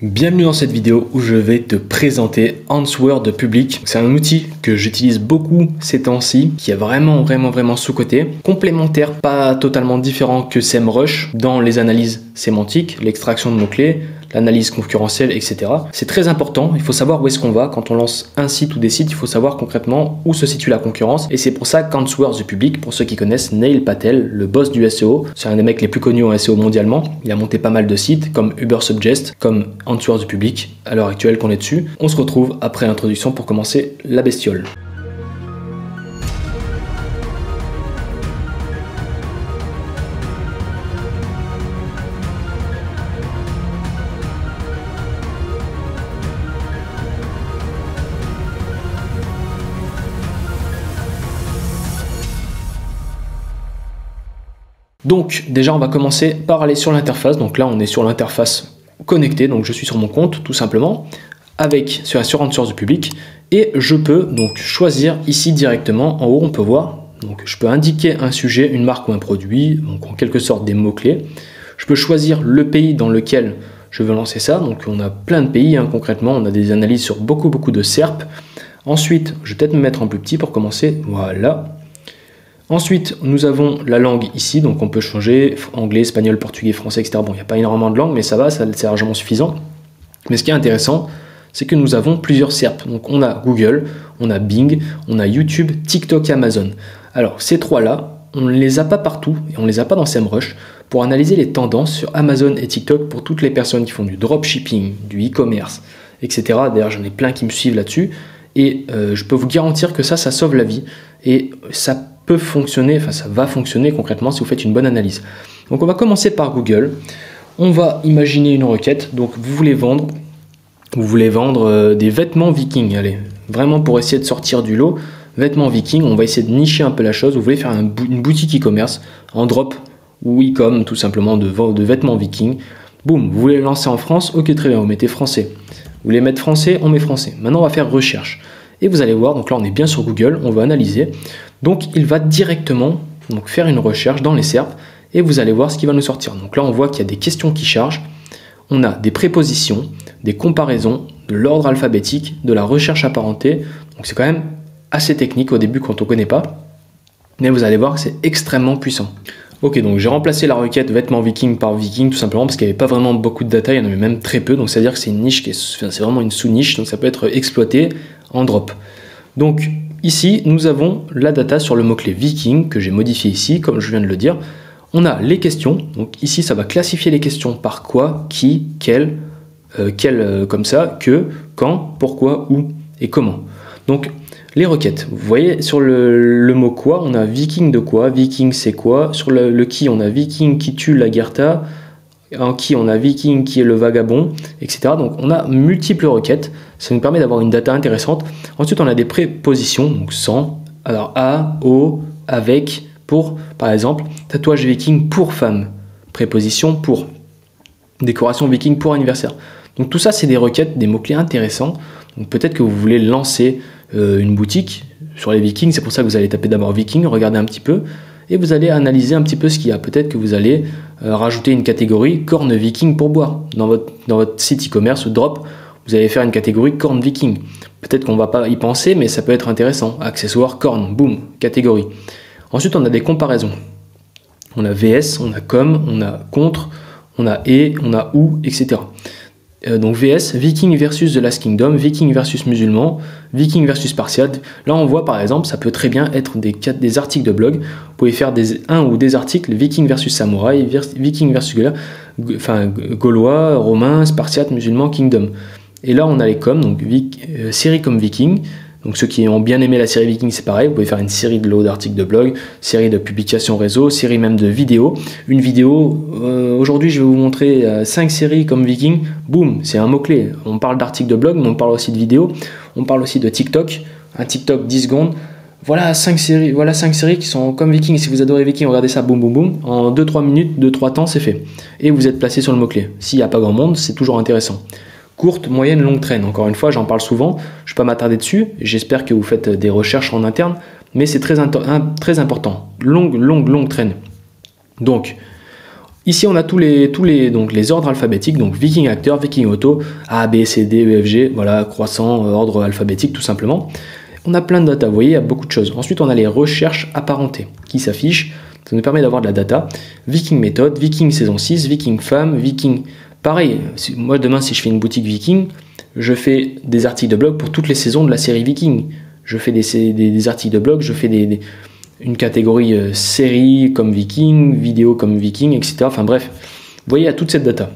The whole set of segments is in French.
Bienvenue dans cette vidéo où je vais te présenter Answord Public. C'est un outil que j'utilise beaucoup ces temps-ci, qui est vraiment sous-coté, complémentaire, pas totalement différent que SEMrush dans les analyses sémantiques, l'extraction de mots-clés, l'analyse concurrentielle, etc. C'est très important, il faut savoir où est-ce qu'on va. Quand on lance un site ou des sites, il faut savoir concrètement où se situe la concurrence. Et c'est pour ça qu'Answord Public, pour ceux qui connaissent, Neil Patel, le boss du SEO, c'est un des mecs les plus connus en SEO mondialement. Il a monté pas mal de sites comme Ubersuggest, comme Answord Public, à l'heure actuelle qu'on est dessus. On se retrouve après l'introduction pour commencer la bestiole. Donc déjà on va commencer par aller sur l'interface. Donc là on est sur l'interface connectée, donc je suis sur mon compte tout simplement, avec sur Answord Public, et je peux donc choisir ici directement. En haut on peut voir, donc je peux indiquer un sujet, une marque ou un produit, donc en quelque sorte des mots-clés. Je peux choisir le pays dans lequel je veux lancer ça, donc on a plein de pays concrètement, on a des analyses sur beaucoup de SERP. Ensuite je vais peut-être me mettre en plus petit pour commencer, voilà. Ensuite, nous avons la langue ici, donc on peut changer anglais, espagnol, portugais, français, etc. Bon, il n'y a pas énormément de langues, mais ça va, c'est largement suffisant. Mais ce qui est intéressant, c'est que nous avons plusieurs SERP. Donc on a Google, on a Bing, on a YouTube, TikTok et Amazon. Alors ces trois-là, on ne les a pas partout, et on ne les a pas dans SEMrush, pour analyser les tendances sur Amazon et TikTok pour toutes les personnes qui font du dropshipping, du e-commerce, etc. D'ailleurs, j'en ai plein qui me suivent là-dessus, et je peux vous garantir que ça sauve la vie, et ça peut fonctionner, enfin ça va fonctionner concrètement si vous faites une bonne analyse. Donc on va commencer par Google. On va imaginer une requête. Donc vous voulez vendre des vêtements vikings. Allez, vraiment pour essayer de sortir du lot, vêtements vikings. On va essayer de nicher un peu la chose. Vous voulez faire une boutique e-commerce en drop ou e-com tout simplement de vêtements vikings. Boum, vous voulez lancer en France. Ok, très bien, vous mettez français. Vous voulez mettre français, on met français. Maintenant on va faire recherche. Et vous allez voir, donc là on est bien sur Google, on va analyser. Donc il va directement faire une recherche dans les SERP et vous allez voir ce qui va nous sortir. Donc là on voit qu'il y a des questions qui chargent, on a des prépositions, des comparaisons, de l'ordre alphabétique, de la recherche apparentée. Donc c'est quand même assez technique au début quand on ne connaît pas, mais vous allez voir que c'est extrêmement puissant. Ok, donc j'ai remplacé la requête vêtements viking par viking tout simplement parce qu'il n'y avait pas vraiment beaucoup de data, il y en avait même très peu, donc c'est à dire que c'est une niche c'est vraiment une sous-niche, donc ça peut être exploité en drop. Donc ici nous avons la data sur le mot-clé viking que j'ai modifié ici comme je viens de le dire. On a les questions, donc ici ça va classifier les questions par quoi, qui, quel, comme ça, que, quand, pourquoi, où et comment. Donc les requêtes, vous voyez sur le mot quoi, on a viking de quoi, viking c'est quoi, sur le qui on a viking qui tue la Gerta, en qui on a viking qui est le vagabond, etc. Donc on a multiples requêtes, ça nous permet d'avoir une data intéressante. Ensuite on a des prépositions, donc sans, alors à, au, avec, pour, par exemple, tatouage viking pour femme, préposition pour, décoration viking pour anniversaire. Donc tout ça c'est des requêtes, des mots-clés intéressants. Donc peut-être que vous voulez lancer une boutique sur les vikings, c'est pour ça que vous allez taper d'abord viking, regardez un petit peu, et vous allez analyser un petit peu ce qu'il y a. Peut-être que vous allez rajouter une catégorie corne viking pour boire. Dans votre site e-commerce ou drop, vous allez faire une catégorie corne viking. Peut-être qu'on ne va pas y penser, mais ça peut être intéressant. Accessoires, corne, boum, catégorie. Ensuite, on a des comparaisons. On a VS, on a com, on a contre, on a et, on a ou, etc. Donc VS, Viking versus The Last Kingdom, Viking versus musulman, Viking versus Spartiate. Là on voit par exemple, ça peut très bien être des articles de blog. Vous pouvez faire un ou des articles Viking versus Samouraï, Viking versus Gaulois, Romains, Spartiate, musulman, Kingdom. Et là on a les coms, donc série comme Viking. Donc ceux qui ont bien aimé la série Viking, c'est pareil, vous pouvez faire une série de lots d'articles de blog, série de publications réseau, série même de vidéos. Une vidéo, aujourd'hui je vais vous montrer 5 séries comme Viking, boum, c'est un mot-clé. On parle d'articles de blog, mais on parle aussi de vidéos, on parle aussi de TikTok, un TikTok 10 secondes. Voilà 5 séries qui sont comme Viking. Si vous adorez Viking, regardez ça, boum boum boum, en 2-3 minutes, 2-3 temps, c'est fait. Et vous êtes placé sur le mot-clé. S'il n'y a pas grand monde, c'est toujours intéressant. Courte, moyenne, longue traîne. Encore une fois, j'en parle souvent, je ne vais pas m'attarder dessus. J'espère que vous faites des recherches en interne, mais c'est très important. Longue traîne. Donc, Ici, on a tous les ordres alphabétiques, donc Viking Acteur, Viking Auto, A, B, C, D, E, F, G, voilà, croissant, ordre alphabétique tout simplement. On a plein de data, vous voyez, il y a beaucoup de choses. Ensuite, on a les recherches apparentées qui s'affichent, ça nous permet d'avoir de la data. Viking méthode, Viking saison 6, Viking femme, Viking... Pareil, moi demain, si je fais une boutique Viking, je fais des articles de blog pour toutes les saisons de la série Viking. Je fais des articles de blog, je fais une catégorie série comme Viking, vidéo comme Viking, etc. Enfin bref, vous voyez, il y a toute cette data.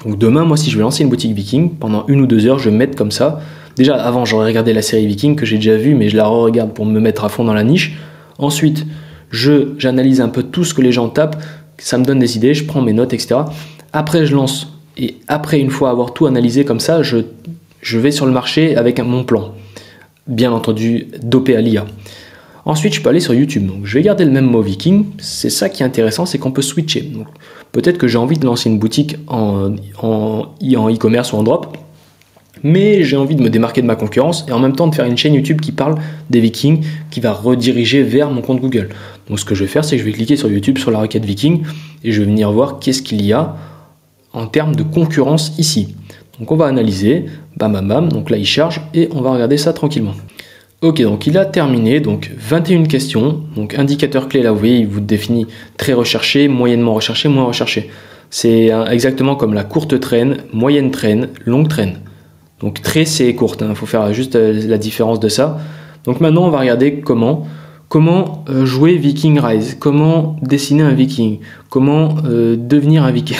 Donc demain, moi, si je vais lancer une boutique Viking, pendant 1 ou 2 heures, je vais me mettre comme ça. Déjà, avant, j'aurais regardé la série Viking que j'ai déjà vue, mais je la re-regarde pour me mettre à fond dans la niche. Ensuite, j'analyse un peu tout ce que les gens tapent, ça me donne des idées, je prends mes notes, etc. Après, je lance. Et après, une fois avoir tout analysé comme ça, je vais sur le marché avec mon plan. Bien entendu, dopé à l'IA. Ensuite, je peux aller sur YouTube. Donc, je vais garder le même mot Viking. C'est ça qui est intéressant, c'est qu'on peut switcher. Donc, peut-être que j'ai envie de lancer une boutique en e-commerce ou en drop, mais j'ai envie de me démarquer de ma concurrence et en même temps de faire une chaîne YouTube qui parle des Vikings, qui va rediriger vers mon compte Google. Donc, ce que je vais faire, c'est que je vais cliquer sur YouTube, sur la requête Viking, et je vais venir voir qu'est-ce qu'il y a en termes de concurrence ici. Donc, on va analyser, bam bam bam, donc là il charge et on va regarder ça tranquillement. Ok, donc il a terminé, donc 21 questions, donc indicateur clé là, vous voyez, il vous définit très recherché, moyennement recherché, moins recherché. C'est exactement comme la courte traîne, moyenne traîne, longue traîne. Donc très c'est courte, il faut faire juste la différence de ça. Donc maintenant on va regarder comment jouer Viking Rise, comment dessiner un Viking, comment devenir un Viking,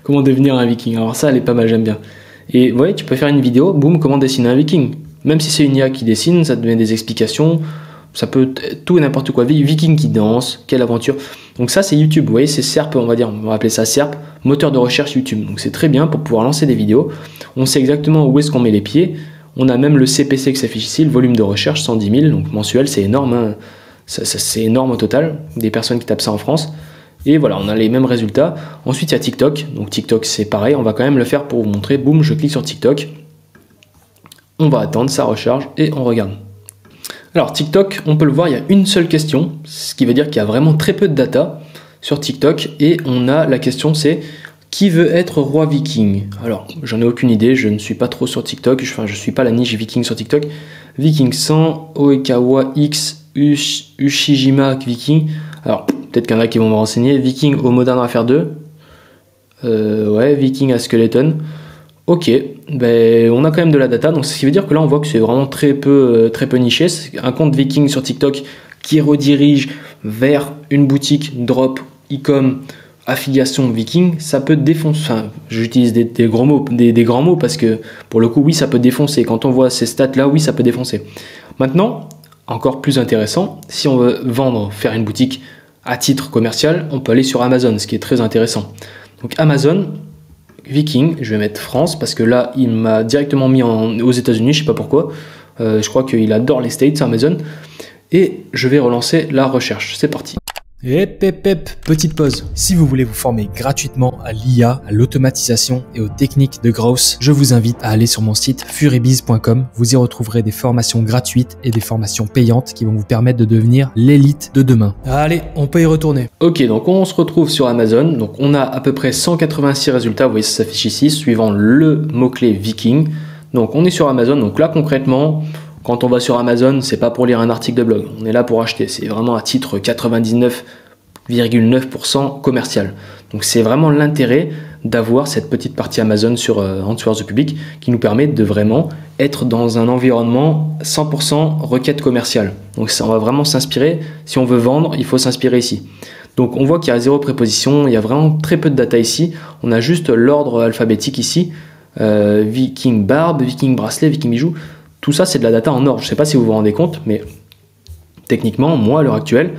comment devenir un Viking. Alors ça elle est pas mal, j'aime bien. Et vous voyez, tu peux faire une vidéo, boum, comment dessiner un Viking. Même si c'est une IA qui dessine, ça te donne des explications, ça peut être tout et n'importe quoi. Viking qui danse, quelle aventure. Donc ça c'est YouTube, vous voyez, c'est SERP, on va appeler ça SERP, moteur de recherche YouTube. Donc c'est très bien pour pouvoir lancer des vidéos. On sait exactement où est-ce qu'on met les pieds. On a même le CPC qui s'affiche ici, le volume de recherche, 110 000, donc mensuel, c'est énorme. Hein. C'est énorme au total, des personnes qui tapent ça en France. Et voilà, on a les mêmes résultats. Ensuite, il y a TikTok. Donc TikTok, c'est pareil, on va quand même le faire pour vous montrer. Boum, je clique sur TikTok. On va attendre, ça recharge et on regarde. Alors TikTok, on peut le voir, il y a une seule question, ce qui veut dire qu'il y a vraiment très peu de data sur TikTok. Et on a la question, c'est qui veut être roi viking? Alors, j'en ai aucune idée, je ne suis pas trop sur TikTok, je ne suis pas la niche viking sur TikTok. Viking 100, Oekawa X, Ushijima Viking. Alors, peut-être qu'il y en a qui vont me renseigner. Viking au Modern Warfare 2. Ouais, Viking à Skeleton. Ok, ben, on a quand même de la data, donc ce qui veut dire que là on voit que c'est vraiment très peu niché. C'est un compte Viking sur TikTok qui redirige vers une boutique drop, e-com, affiliation Viking, ça peut défoncer. Enfin, j'utilise des gros mots, des grands mots parce que pour le coup, oui, ça peut défoncer. Quand on voit ces stats là, oui, ça peut défoncer. Maintenant, encore plus intéressant, si on veut vendre, faire une boutique à titre commercial, on peut aller sur Amazon, ce qui est très intéressant. Donc Amazon, Viking, je vais mettre France parce que là, il m'a directement mis aux États-Unis, je sais pas pourquoi. Je crois qu'il adore les States, Amazon. Et je vais relancer la recherche. C'est parti. Petite pause. Si vous voulez vous former gratuitement à l'IA, à l'automatisation et aux techniques de growth, je vous invite à aller sur mon site furibiz.com. Vous y retrouverez des formations gratuites et des formations payantes qui vont vous permettre de devenir l'élite de demain. Allez, on peut y retourner. Ok, donc on se retrouve sur Amazon. Donc on a à peu près 186 résultats. Vous voyez, ça s'affiche ici, suivant le mot-clé Viking. Donc on est sur Amazon. Donc là, concrètement, quand on va sur Amazon, c'est pas pour lire un article de blog. On est là pour acheter. C'est vraiment à titre 99,9% commercial. Donc c'est vraiment l'intérêt d'avoir cette petite partie Amazon sur Answers the Public qui nous permet de vraiment être dans un environnement 100% requête commerciale. Donc ça, on va vraiment s'inspirer. Si on veut vendre, il faut s'inspirer ici. Donc on voit qu'il y a 0 préposition. Il y a vraiment très peu de data ici. On a juste l'ordre alphabétique ici. Viking barbe, Viking bracelet, Viking bijou. Tout ça, c'est de la data en ordre. Je ne sais pas si vous vous rendez compte, mais techniquement, moi, à l'heure actuelle,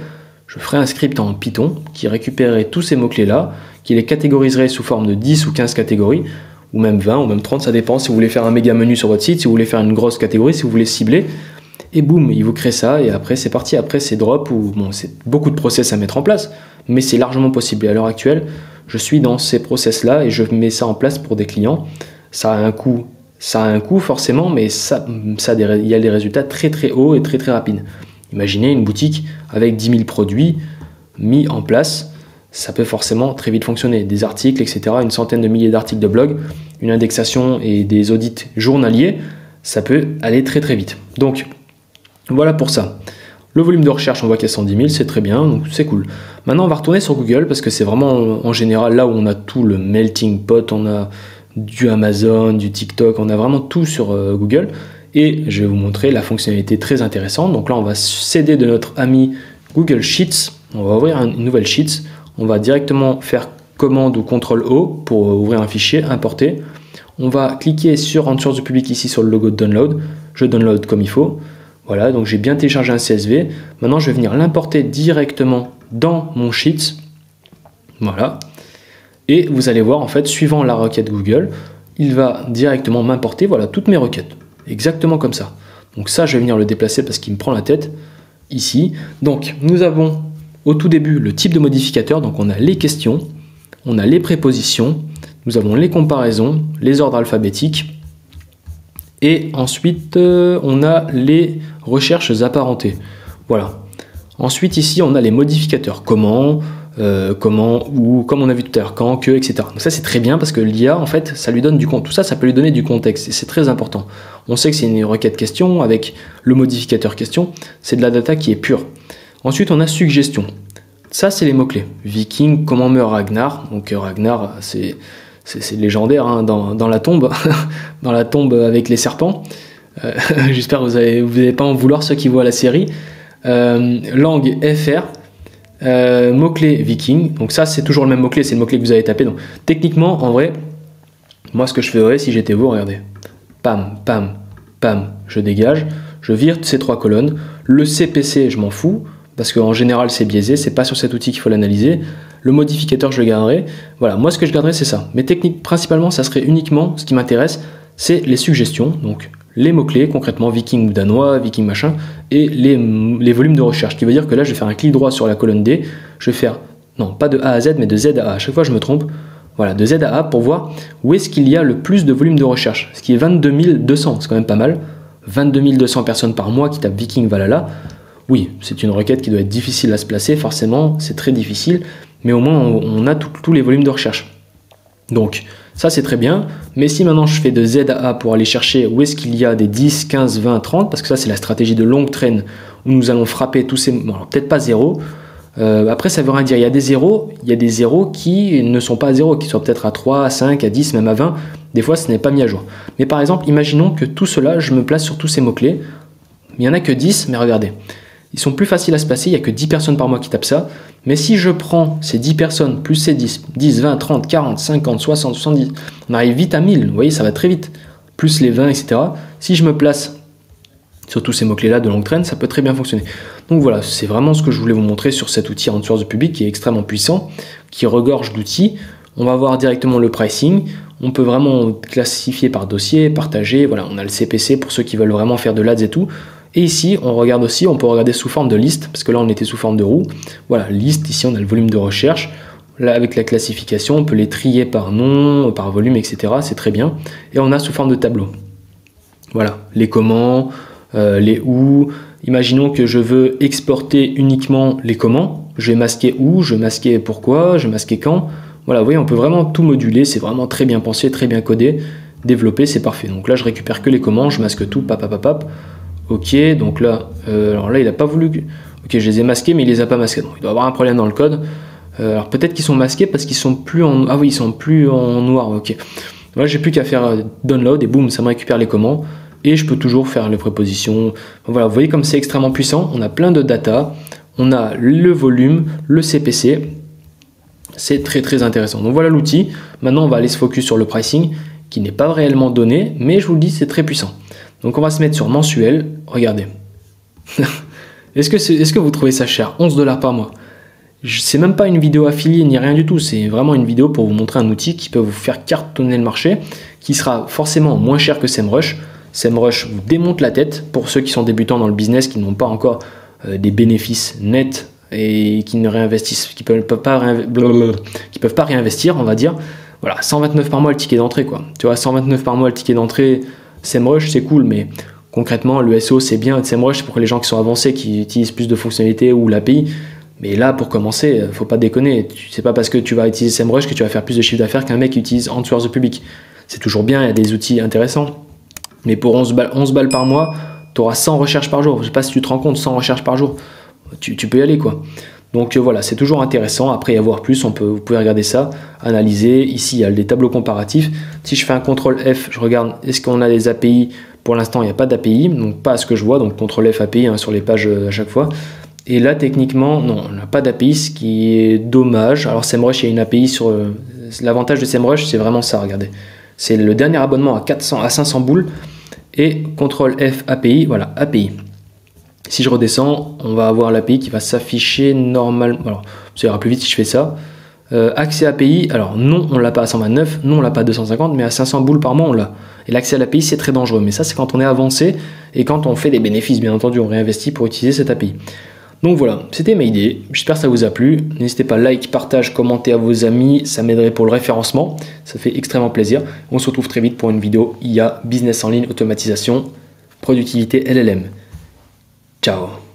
je ferai un script en Python qui récupérerait tous ces mots-clés-là, qui les catégoriserait sous forme de 10 ou 15 catégories, ou même 20, ou même 30, ça dépend. Si vous voulez faire un méga menu sur votre site, si vous voulez faire une grosse catégorie, si vous voulez cibler, et boum, il vous crée ça, et après, c'est parti. Après, c'est drop, ou bon, c'est beaucoup de process à mettre en place, mais c'est largement possible. Et à l'heure actuelle, je suis dans ces process-là, et je mets ça en place pour des clients. Ça a un coût. Ça a un coût forcément, mais il y a des résultats très très hauts et très très rapides. Imaginez une boutique avec 10 000 produits mis en place, ça peut forcément très vite fonctionner. Des articles, etc., une centaine de milliers d'articles de blog, une indexation et des audits journaliers, ça peut aller très très vite. Donc voilà pour ça. Le volume de recherche, on voit qu'il y a 110 000, c'est très bien, donc c'est cool. Maintenant, on va retourner sur Google parce que c'est vraiment en général là où on a tout le melting pot, on a du Amazon, du TikTok, on a vraiment tout sur Google. Et je vais vous montrer la fonctionnalité très intéressante. Donc là, on va s'aider de notre ami Google Sheets. On va ouvrir une nouvelle Sheets. On va directement faire commande ou CTRL-O pour ouvrir un fichier, importer. On va cliquer sur Rendre source du public ici sur le logo de download. Je download comme il faut. Voilà, donc j'ai bien téléchargé un CSV. Maintenant, je vais venir l'importer directement dans mon Sheets. Voilà. Et vous allez voir, en fait, suivant la requête Google, il va directement m'importer, voilà, toutes mes requêtes. Exactement comme ça. Donc ça, je vais venir le déplacer parce qu'il me prend la tête ici. Donc, nous avons au tout début le type de modificateur. Donc, on a les questions, on a les prépositions, nous avons les comparaisons, les ordres alphabétiques. Et ensuite, on a les recherches apparentées. Voilà. Ensuite, ici, on a les modificateurs. Comment, où, comme on a vu tout à l'heure, quand, que, etc. Donc ça, c'est très bien parce que l'IA, en fait, ça lui donne du contexte. Tout ça, ça peut lui donner du contexte. Et c'est très important. On sait que c'est une requête question avec le modificateur question. C'est de la data qui est pure. Ensuite, on a suggestion. Ça, c'est les mots-clés. Viking, comment meurt Ragnar. Donc Ragnar, c'est légendaire hein, dans la tombe, dans la tombe avec les serpents. J'espère que vous n'allez pas en vouloir ceux qui voient la série. Langue FR, mot-clé viking. Donc ça, c'est toujours le même mot-clé, c'est le mot-clé que vous avez tapé. Donc techniquement, en vrai, moi, ce que je ferais si j'étais vous, regardez. Pam, pam, pam, je dégage. Je vire ces 3 colonnes. Le CPC, je m'en fous. Parce qu'en général, c'est biaisé. C'est pas sur cet outil qu'il faut l'analyser. Le modificateur, je le garderai. Voilà, moi, ce que je garderai, c'est ça. Mais technique, principalement, ça serait uniquement, ce qui m'intéresse, c'est les suggestions. Donc, les mots-clés, concrètement, viking ou danois, viking machin, et les volumes de recherche. Ce qui veut dire que là, je vais faire un clic droit sur la colonne D. Je vais faire, non, pas de A à Z, mais de Z à A. À chaque fois, je me trompe. Voilà, de Z à A pour voir où est-ce qu'il y a le plus de volume de recherche. Ce qui est 22 200, c'est quand même pas mal. 22 200 personnes par mois qui tapent viking Valhalla. Oui, c'est une requête qui doit être difficile à se placer, forcément, c'est très difficile, mais au moins on a tous les volumes de recherche. Donc, ça c'est très bien, mais si maintenant je fais de Z à A pour aller chercher où est-ce qu'il y a des 10, 15, 20, 30, parce que ça c'est la stratégie de longue traîne, où nous allons frapper tous ces... Bon, peut-être pas 0, après ça veut rien dire, il y a des zéros qui ne sont pas à 0, qui sont peut-être à 3, à 5, à 10, même à 20, des fois ce n'est pas mis à jour. Mais par exemple, imaginons que tout cela, je me place sur tous ces mots-clés, il n'y en a que 10, mais regardez. Ils sont plus faciles à se placer, il n'y a que 10 personnes par mois qui tapent ça. Mais si je prends ces 10 personnes, plus ces 10, 20, 30, 40, 50, 60, 70, on arrive vite à 1000, vous voyez, ça va très vite. Plus les 20, etc. Si je me place sur tous ces mots-clés-là de longue traîne, ça peut très bien fonctionner. Donc voilà, c'est vraiment ce que je voulais vous montrer sur cet outil Rendre source du public qui est extrêmement puissant, qui regorge d'outils. On va voir directement le pricing. On peut vraiment classifier par dossier, partager. Voilà, on a le CPC pour ceux qui veulent vraiment faire de l'ADS et tout. Et ici, on regarde aussi, on peut regarder sous forme de liste, parce que là, on était sous forme de roue. Voilà, liste, ici, on a le volume de recherche. Là, avec la classification, on peut les trier par nom, par volume, etc. C'est très bien. Et on a sous forme de tableau. Voilà, les comment, les où. Imaginons que je veux exporter uniquement les comment. Je vais masquer où, je vais masquer pourquoi, je vais masquer quand. Voilà, vous voyez, on peut vraiment tout moduler. C'est vraiment très bien pensé, très bien codé. Développé, c'est parfait. Donc là, je récupère que les comment, je masque tout, pap. Ok, donc là, alors là, il n'a pas voulu... Ok, je les ai masqués, mais il les a pas masqués. Donc, il doit y avoir un problème dans le code. Alors peut-être qu'ils sont masqués parce qu'ils sont plus en... Ah oui, ils sont plus en noir, ok. Là, j'ai plus qu'à faire download et boum, ça me récupère les comment. Et je peux toujours faire les prépositions. Voilà, vous voyez comme c'est extrêmement puissant. On a plein de data. On a le volume, le CPC. C'est très très intéressant. Donc voilà l'outil. Maintenant, on va aller se focus sur le pricing qui n'est pas réellement donné, mais je vous le dis, c'est très puissant. Donc on va se mettre sur mensuel, regardez. Est-ce que vous trouvez ça cher? 11 $ par mois. C'est même pas une vidéo affiliée ni rien du tout, c'est vraiment une vidéo pour vous montrer un outil qui peut vous faire cartonner le marché, qui sera forcément moins cher que SEMrush. SEMrush vous démonte la tête pour ceux qui sont débutants dans le business, qui n'ont pas encore des bénéfices nets et qui ne réinvestissent, qui peuvent pas réinvestir, on va dire. Voilà, 129 par mois le ticket d'entrée, quoi. Tu vois, 129 par mois le ticket d'entrée. SEMrush, c'est cool, mais concrètement, le SEO, c'est bien. SEMrush, c'est pour les gens qui sont avancés, qui utilisent plus de fonctionnalités ou l'API. Mais là, pour commencer, faut pas déconner. C'est pas parce que tu vas utiliser SEMrush que tu vas faire plus de chiffre d'affaires qu'un mec qui utilise Answers the Public. C'est toujours bien, il y a des outils intéressants. Mais pour 11 balles par mois, tu auras 100 recherches par jour. Je sais pas si tu te rends compte, 100 recherches par jour. Tu peux y aller, quoi. Donc voilà, c'est toujours intéressant. Après, y avoir plus, vous pouvez regarder ça, analyser. Ici, il y a des tableaux comparatifs. Si je fais un CTRL F, je regarde, est-ce qu'on a des API? Pour l'instant, il n'y a pas d'API, donc pas à ce que je vois. Donc CTRL F API sur les pages à chaque fois. Et là, techniquement, non, on n'a pas d'API, ce qui est dommage. Alors SEMrush, il y a une API sur... L'avantage de SEMrush, c'est vraiment ça, regardez. C'est le dernier abonnement à 500 boules. Et CTRL F API, voilà, API. Si je redescends, on va avoir l'API qui va s'afficher normalement. Alors, ça ira plus vite si je fais ça. Accès API, alors non, on ne l'a pas à 129, non, on ne l'a pas à 250, mais à 500 boules par mois, on l'a. Et l'accès à l'API, c'est très dangereux. Mais ça, c'est quand on est avancé et quand on fait des bénéfices, bien entendu, on réinvestit pour utiliser cette API. Donc voilà, c'était ma idée. J'espère que ça vous a plu. N'hésitez pas à like, partage, commenter à vos amis. Ça m'aiderait pour le référencement. Ça fait extrêmement plaisir. On se retrouve très vite pour une vidéo IA, business en ligne, automatisation, productivité LLM. Ciao.